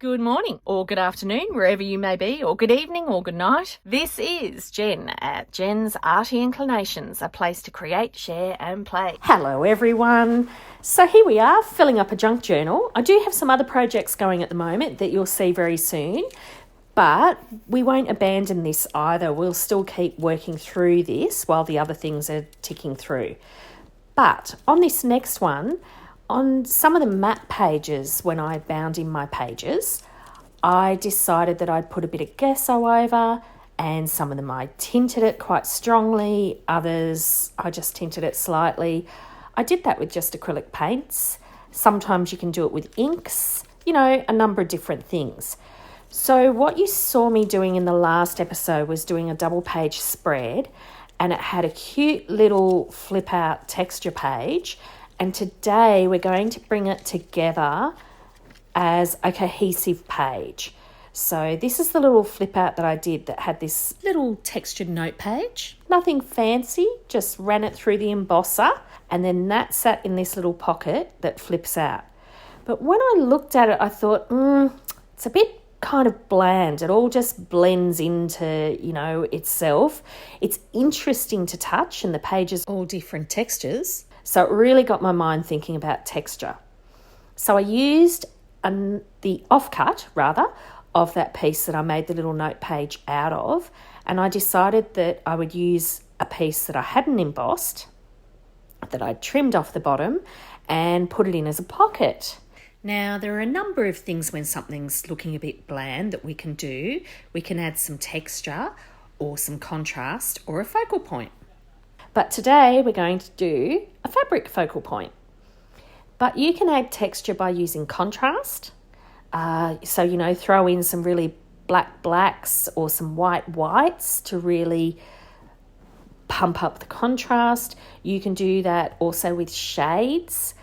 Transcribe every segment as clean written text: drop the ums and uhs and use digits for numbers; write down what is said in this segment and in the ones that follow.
Good morning, or good afternoon, wherever you may be, or good evening, or good night. This is Jen at Jen's Arty Inclinations, a place to create, share, and play. Hello everyone. So here we are, filling up a junk journal. I do have some other projects going at the moment that you'll see very soon, but we won't abandon this either. We'll still keep working through this while the other things are ticking through. But on this next one, on some of the map pages, when I bound in my pages, I decided that I'd put a bit of gesso over, and some of them I tinted it quite strongly, others I just tinted it slightly. I did that with just acrylic paints. Sometimes you can do it with inks, a number of different things. So what you saw me doing in the last episode was doing a double page spread, and it had a cute little flip out texture page. And today we're going to bring it together as a cohesive page. So this is the little flip out that I did that had this little textured note page. Nothing fancy, just ran it through the embosser, and then that sat in this little pocket that flips out. But when I looked at it, I thought, it's a bit kind of bland. It all just blends into, itself. It's interesting to touch, and the pages all different textures. So it really got my mind thinking about texture. So I used the offcut, of that piece that I made the little note page out of, and I decided that I would use a piece that I hadn't embossed, that I'd trimmed off the bottom, and put it in as a pocket. Now, there are a number of things when something's looking a bit bland that we can do. We can add some texture or some contrast or a focal point. But today we're going to do a fabric focal point. But you can add texture by using contrast. So, throw in some really black blacks or some white whites to really pump up the contrast. You can do that also with shades.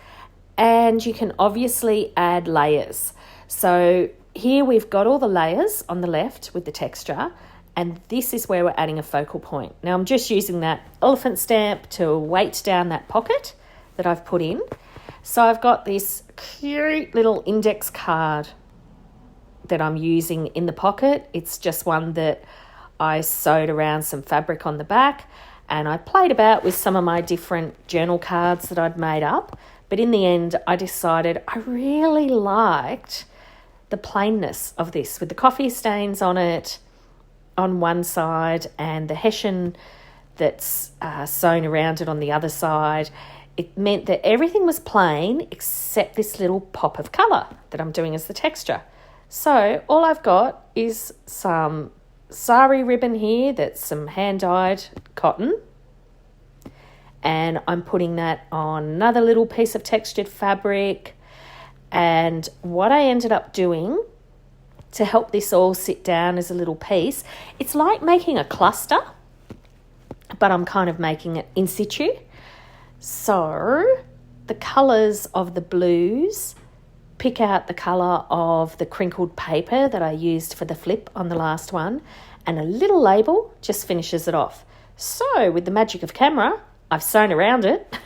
And you can obviously add layers. So here we've got all the layers on the left with the texture, and this is where we're adding a focal point. Now I'm just using that elephant stamp to weight down that pocket that I've put in. So I've got this cute little index card that I'm using in the pocket. It's just one that I sewed around some fabric on the back, and I played about with some of my different journal cards that I'd made up. But in the end, I decided I really liked the plainness of this with the coffee stains on it on one side and the hessian that's sewn around it on the other side. It meant that everything was plain except this little pop of colour that I'm doing as the texture. So all I've got is some sari ribbon here that's some hand-dyed cotton, and I'm putting that on another little piece of textured fabric. And what I ended up doing to help this all sit down as a little piece, it's like making a cluster, but I'm kind of making it in situ. So the colours of the blues pick out the colour of the crinkled paper that I used for the flip on the last one, and a little label just finishes it off. So with the magic of camera, I've sewn around it,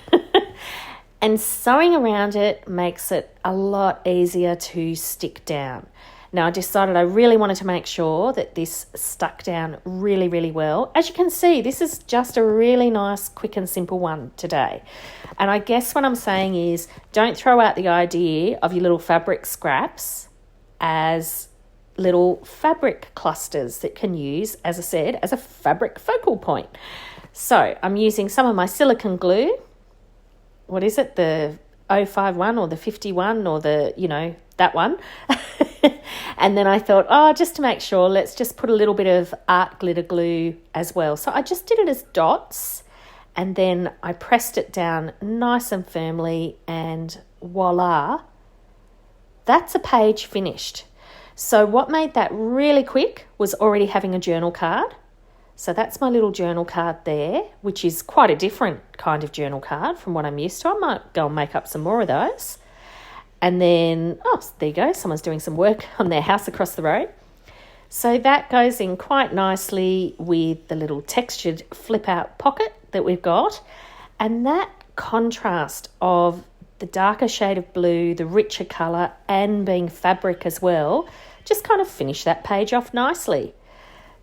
and sewing around it makes it a lot easier to stick down. Now, I decided I really wanted to make sure that this stuck down really, really well. As you can see, this is just a really nice, quick and simple one today. And I guess what I'm saying is don't throw out the idea of your little fabric scraps as little fabric clusters that can use, as I said, as a fabric focal point. So I'm using some of my silicone glue. What is it? The 051 or the 51 or the, that one. And then I thought, just to make sure, let's just put a little bit of art glitter glue as well. So I just did it as dots, and then I pressed it down nice and firmly, and voila, that's a page finished. So what made that really quick was already having a journal card. So that's my little journal card there, which is quite a different kind of journal card from what I'm used to. I might go and make up some more of those. And then, there you go, someone's doing some work on their house across the road. So that goes in quite nicely with the little textured flip-out pocket that we've got. And that contrast of the darker shade of blue, the richer colour, and being fabric as well, just kind of finish that page off nicely.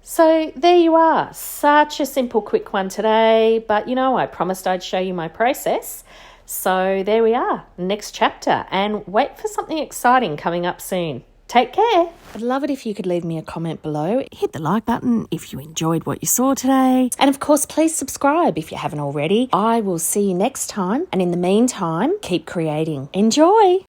So there you are. Such a simple, quick one today, but I promised I'd show you my process. So there we are, next chapter, and wait for something exciting coming up soon. Take care. I'd love it if you could leave me a comment below. Hit the like button if you enjoyed what you saw today. And of course, please subscribe if you haven't already. I will see you next time. And in the meantime, keep creating. Enjoy.